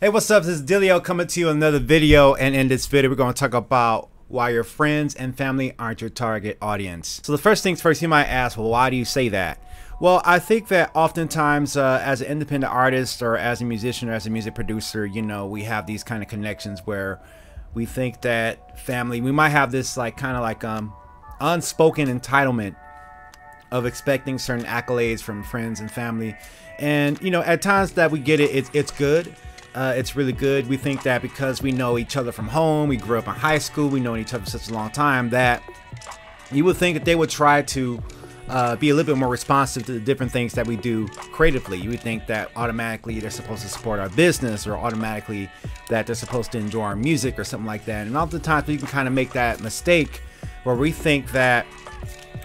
Hey, what's up? This is Dillio coming to you with another video, and in this video we're going to talk about why your friends and family aren't your target audience. So the first things first, you might ask, well, why do you say that? Well, I think that oftentimes as an independent artist or as a musician or as a music producer, you know, we have these kind of connections where we think that family, we might have this unspoken entitlement of expecting certain accolades from friends and family. And, you know, at times that we get it, it's good. It's really good. We think that because we know each other from home, we grew up in high school, we know each other for such a long time, that you would think that they would try to be a little bit more responsive to the different things that we do creatively. You would think that automatically they're supposed to support our business, or automatically that they're supposed to enjoy our music or something like that. And oftentimes we can kind of make that mistake where we think that,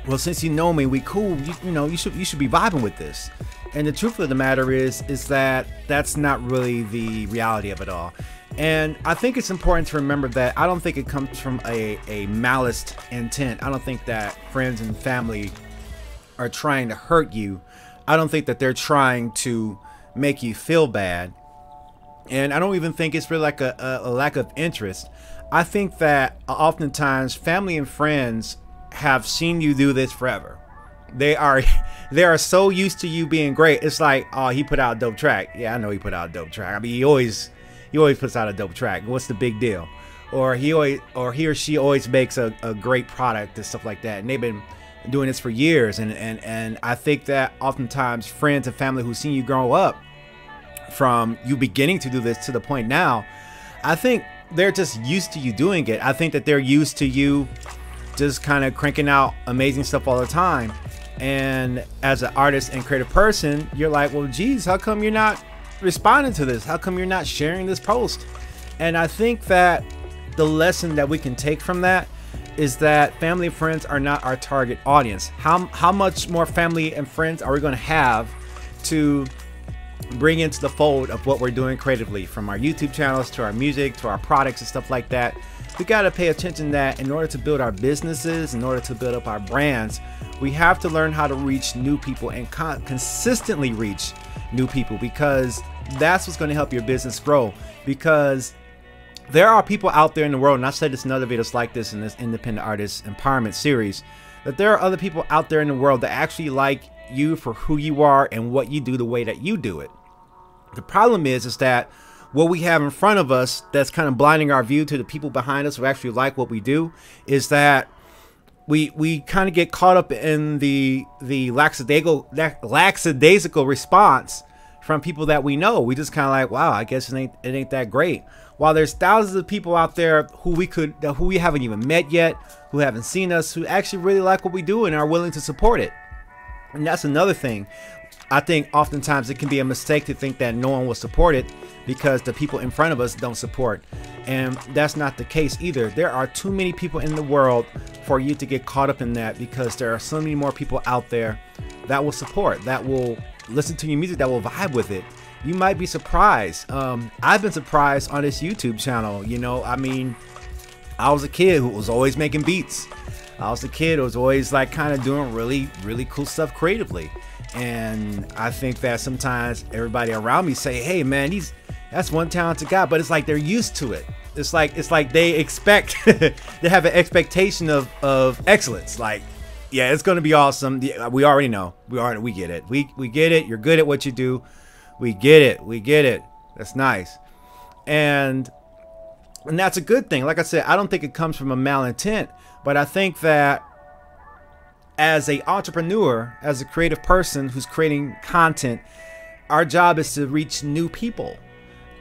well, since you know me, we cool, you should be vibing with this. And the truth of the matter is that that's not really the reality of it all. And I think it's important to remember that I don't think it comes from a malice intent. I don't think that friends and family are trying to hurt you. I don't think that they're trying to make you feel bad. And I don't even think it's really like a lack of interest. I think that oftentimes family and friends have seen you do this forever. They are so used to you being great. It's like, oh, he put out a dope track. Yeah, I know he put out a dope track. I mean, he always puts out a dope track. What's the big deal? Or he or she always makes a great product and stuff like that. And they've been doing this for years. And I think that oftentimes friends and family who've seen you grow up from you beginning to do this to the point now, I think they're just used to you doing it. I think that they're used to you just kind of cranking out amazing stuff all the time. And as an artist and creative person, you're like, well, geez, how come you're not responding to this? How come you're not sharing this post? And I think that the lesson that we can take from that is that family and friends are not our target audience. How much more family and friends are we going to have to bring into the fold of what we're doing creatively, from our YouTube channels to our music to our products and stuff like that? We got to pay attention that in order to build our businesses, in order to build up our brands, we have to learn how to reach new people and consistently reach new people, because that's what's going to help your business grow. Because there are people out there in the world, and I've said this in other videos like this in this independent artist empowerment series, that there are other people out there in the world that actually like you for who you are and what you do the way that you do it. The problem is that what we have in front of us that's kind of blinding our view to the people behind us who actually like what we do is that we kind of get caught up in the lackadaisical response from people that we know. We just kind of like, wow, I guess it ain't that great. While there's thousands of people out there who we haven't even met yet, who haven't seen us, who actually really like what we do and are willing to support it. And that's another thing. I think oftentimes it can be a mistake to think that no one will support it because the people in front of us don't support. And that's not the case either. There are too many people in the world for you to get caught up in that, because there are so many more people out there that will support, that will listen to your music, that will vibe with it. You might be surprised. I've been surprised on this YouTube channel. You know, I mean, I was a kid who was always making beats. I was a kid who was always like kind of doing really cool stuff creatively. And I think that sometimes everybody around me say, hey man, that's one talented guy, but it's like they're used to it. It's like they expect they have an expectation of excellence. Like, yeah, it's gonna be awesome. We already know. We get it. We get it. You're good at what you do. We get it. That's nice. And that's a good thing. Like I said, I don't think it comes from a malintent, but I think that as an entrepreneur, as a creative person who's creating content, our job is to reach new people.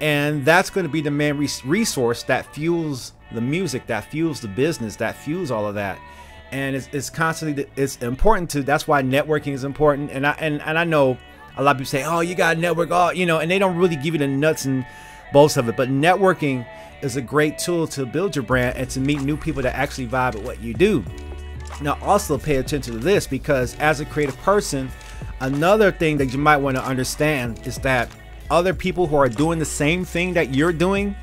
And that's going to be the main resource that fuels the music, that fuels the business, that fuels all of that. And it's constantly, it's important to, that's why networking is important. And I know a lot of people say, oh, you got to network, oh, you know, and they don't really give you the nuts and bolts of it. But networking is a great tool to build your brand and to meet new people that actually vibe with what you do. Now, also pay attention to this, because as a creative person, another thing that you might want to understand is that other people who are doing the same thing that you're doing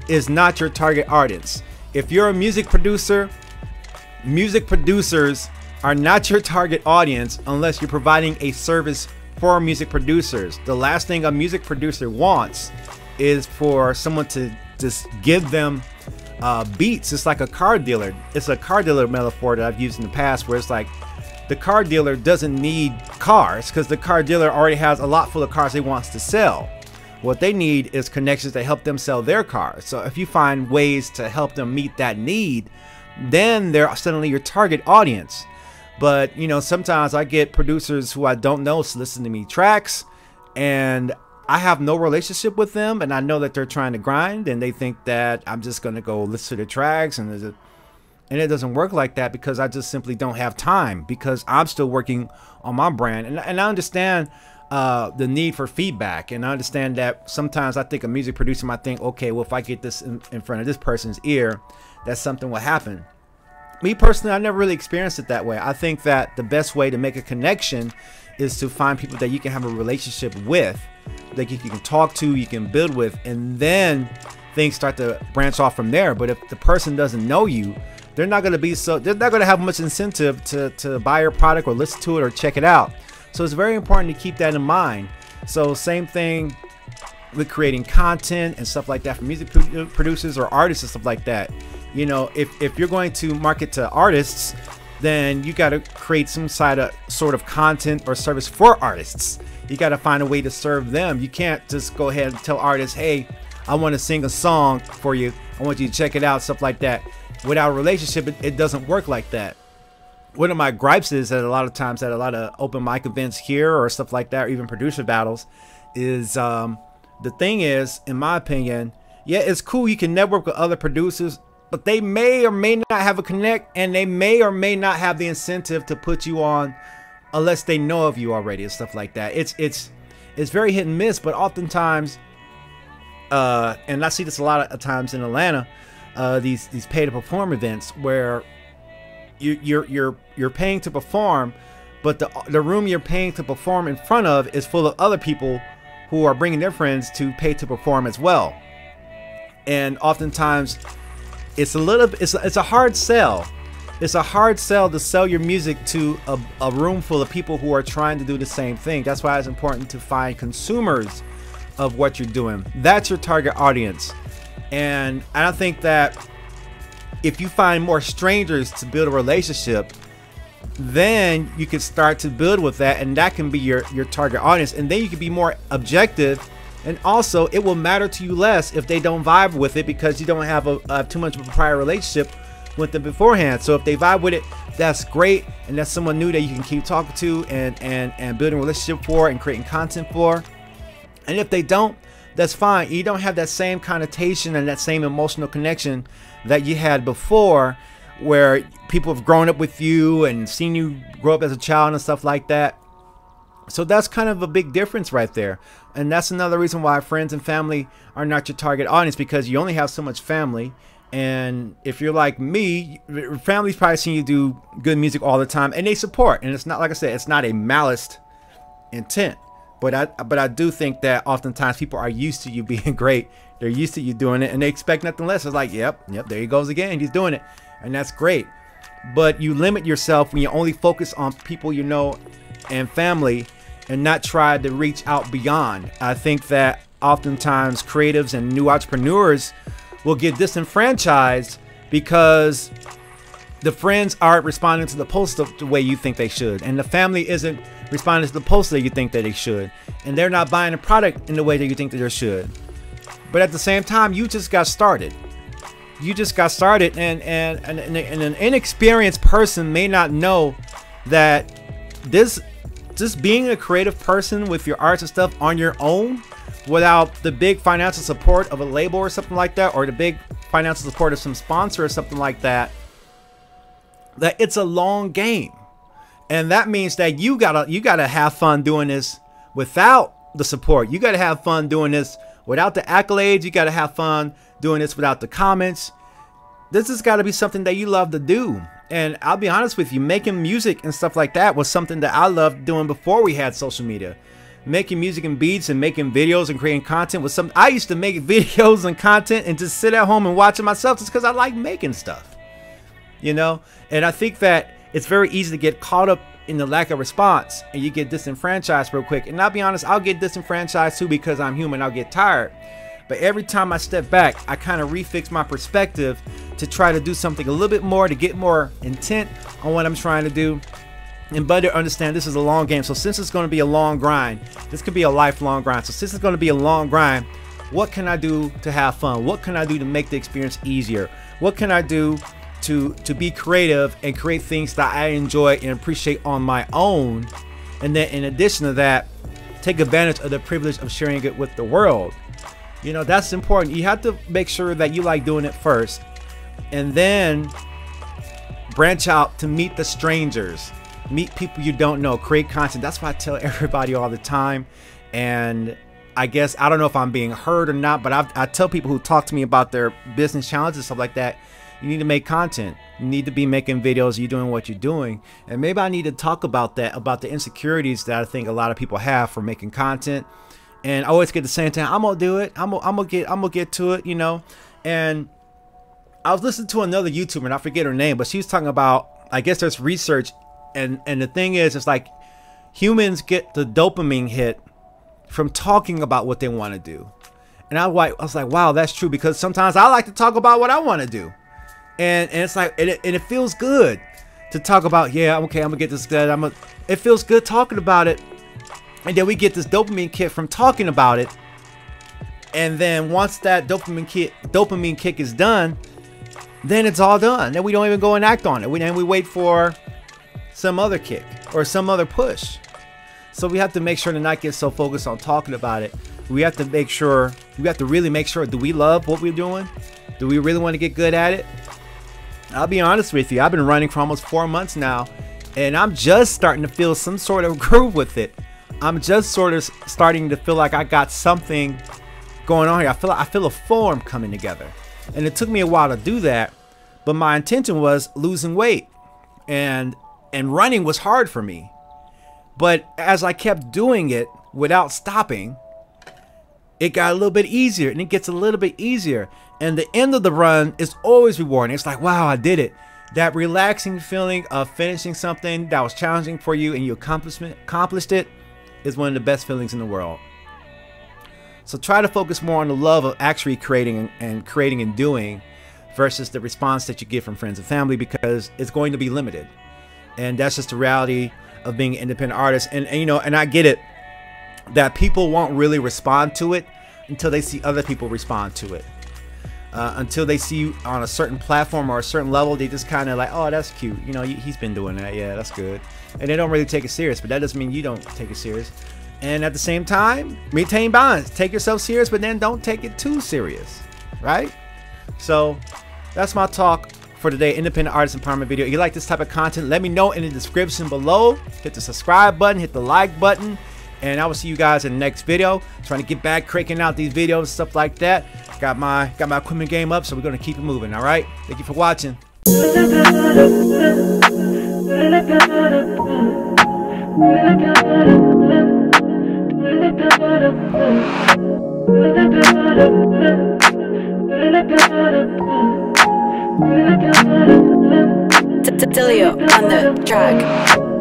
is not your target audience. If you're a music producer, music producers are not your target audience unless you're providing a service for music producers. The last thing a music producer wants is for someone to just give them beats. It's like a car dealer. It's a car dealer metaphor that I've used in the past, where it's like the car dealer doesn't need cars because the car dealer already has a lot full of cars he wants to sell. What they need is connections to help them sell their cars. So if you find ways to help them meet that need, then they're suddenly your target audience. But you know, sometimes I get producers who I don't know soliciting me tracks, and I have no relationship with them, and I know that they're trying to grind, and they think that I'm just going to go listen to the tracks, and it doesn't work like that, because I just simply don't have time, because I'm still working on my brand. And I understand the need for feedback, and I understand that sometimes I think a music producer might think, okay, well, if I get this in front of this person's ear, that something will happen. Me personally, I never really experienced it that way. I think that the best way to make a connection is to find people that you can have a relationship with, that you can talk to, you can build with, and then things start to branch off from there. But if the person doesn't know you, they're not going to have much incentive to buy your product or listen to it or check it out. So it's very important to keep that in mind. So same thing with creating content and stuff like that for music producers or artists and stuff like that. You know, if you're going to market to artists, then you got to create some sort of content or service for artists. You got to find a way to serve them. You can't just go ahead and tell artists, hey, I want to sing a song for you, I want you to check it out, stuff like that. Without a relationship, it doesn't work like that. One of my gripes is that a lot of times at a lot of open mic events here or stuff like that, or even producer battles, is the thing is, in my opinion, yeah, it's cool, you can network with other producers, but they may or may not have a connect, and they may or may not have the incentive to put you on unless they know of you already and stuff like that. It's very hit and miss, but oftentimes, and I see this a lot of times in Atlanta, these pay to perform events where you're paying to perform, but the room you're paying to perform in front of is full of other people who are bringing their friends to pay to perform as well. And oftentimes it's a hard sell. It's a hard sell to sell your music to a room full of people who are trying to do the same thing. That's why it's important to find consumers of what you're doing. That's your target audience. And I think that if you find more strangers to build a relationship, then you can start to build with that, and that can be your target audience. And then you can be more objective, and also it will matter to you less if they don't vibe with it, because you don't have too much of a prior relationship with them beforehand. So if they vibe with it, that's great, and that's someone new that you can keep talking to and building a relationship for and creating content for. And if they don't, that's fine. You don't have that same connotation and that same emotional connection that you had before, where people have grown up with you and seen you grow up as a child and stuff like that. So that's kind of a big difference right there. And that's another reason why friends and family are not your target audience, because you only have so much family. And if you're like me, family's probably seen you do good music all the time, and they support. And it's not, like I said, it's not a malice intent. But I do think that oftentimes people are used to you being great. They're used to you doing it, and they expect nothing less. It's like, yep, there he goes again. He's doing it. And that's great. But you limit yourself when you only focus on people you know and family, and not try to reach out beyond. I think that oftentimes creatives and new entrepreneurs will get disenfranchised because the friends aren't responding to the post the way you think they should, and the family isn't responding to the post that you think that they should, and they're not buying a product in the way that you think that they should. But at the same time, you just got started. You just got started, and an inexperienced person may not know that just being a creative person with your arts and stuff on your own, without the big financial support of a label or something like that, or the big financial support of some sponsor or something like that, that it's a long game. And that means that you gotta have fun doing this without the support. You gotta have fun doing this without the accolades. You gotta have fun doing this without the comments. This has got to be something that you love to do. And I'll be honest with you, making music and stuff like that was something that I loved doing before we had social media. Making music and beats and making videos and creating content was something I used to make videos and content and just sit at home and watch it myself, just because I like making stuff, you know. And I think that it's very easy to get caught up in the lack of response, and you get disenfranchised real quick. And I'll be honest, I'll get disenfranchised too, because I'm human. I'll get tired. But every time I step back, I kind of refix my perspective to try to do something a little bit more, to get more intent on what I'm trying to do, and better understand this is a long game. So since it's going to be a long grind, this could be a lifelong grind. So since it's going to be a long grind, what can I do to have fun? What can I do to make the experience easier? What can I do to be creative and create things that I enjoy and appreciate on my own? And then in addition to that, take advantage of the privilege of sharing it with the world. You know, that's important. You have to make sure that you like doing it first, and then branch out to meet the strangers, meet people you don't know, create content. That's what I tell everybody all the time. And I guess, I don't know if I'm being heard or not, but I tell people who talk to me about their business challenges and stuff like that, you need to make content. You need to be making videos. You're doing what you're doing. And maybe I need to talk about that, about the insecurities that I think a lot of people have for making content. And I always get the same thing. I'm gonna do it. I'm gonna get to it, you know. And I was listening to another YouTuber, and I forget her name, but she was talking about, I guess there's research, and the thing is, it's like humans get the dopamine hit from talking about what they want to do. And I was like, wow, that's true, because sometimes I like to talk about what I want to do. And it's like, and it feels good to talk about, yeah, okay, I'm gonna get this good. It feels good talking about it. And then we get this dopamine kick from talking about it. And then once that dopamine kick is done, then it's all done. Then we don't even go and act on it. Then we wait for some other kick or some other push. So we have to make sure to not get so focused on talking about it. We have to make sure, really make sure, do we love what we're doing? Do we really want to get good at it? I'll be honest with you, I've been running for almost 4 months now, and I'm just starting to feel some sort of groove with it. I'm just sort of starting to feel like I got something going on here. I feel a form coming together. And it took me a while to do that, but my intention was losing weight, and running was hard for me. But as I kept doing it without stopping, it got a little bit easier, and it gets a little bit easier. And the end of the run is always rewarding. It's like, wow, I did it. That relaxing feeling of finishing something that was challenging for you and you accomplished it is one of the best feelings in the world. So try to focus more on the love of actually creating and doing versus the response that you get from friends and family, because it's going to be limited. And that's just the reality of being an independent artist. And you know, and I get it that people won't really respond to it until they see other people respond to it. Until they see you on a certain platform or a certain level, they just kind of like, oh, that's cute. You know, he's been doing that. Yeah, that's good. And they don't really take it serious, but that doesn't mean you don't take it serious. And at the same time, maintain balance. Take yourself serious, but then don't take it too serious, right? So that's my talk for today, independent artist empowerment video. If you like this type of content, let me know in the description below. Hit the subscribe button, hit the like button, and I will see you guys in the next video. Trying to get back cranking out these videos, stuff like that. Got my equipment game up, so we're gonna keep it moving. All right, thank you for watching. Dillio on the track.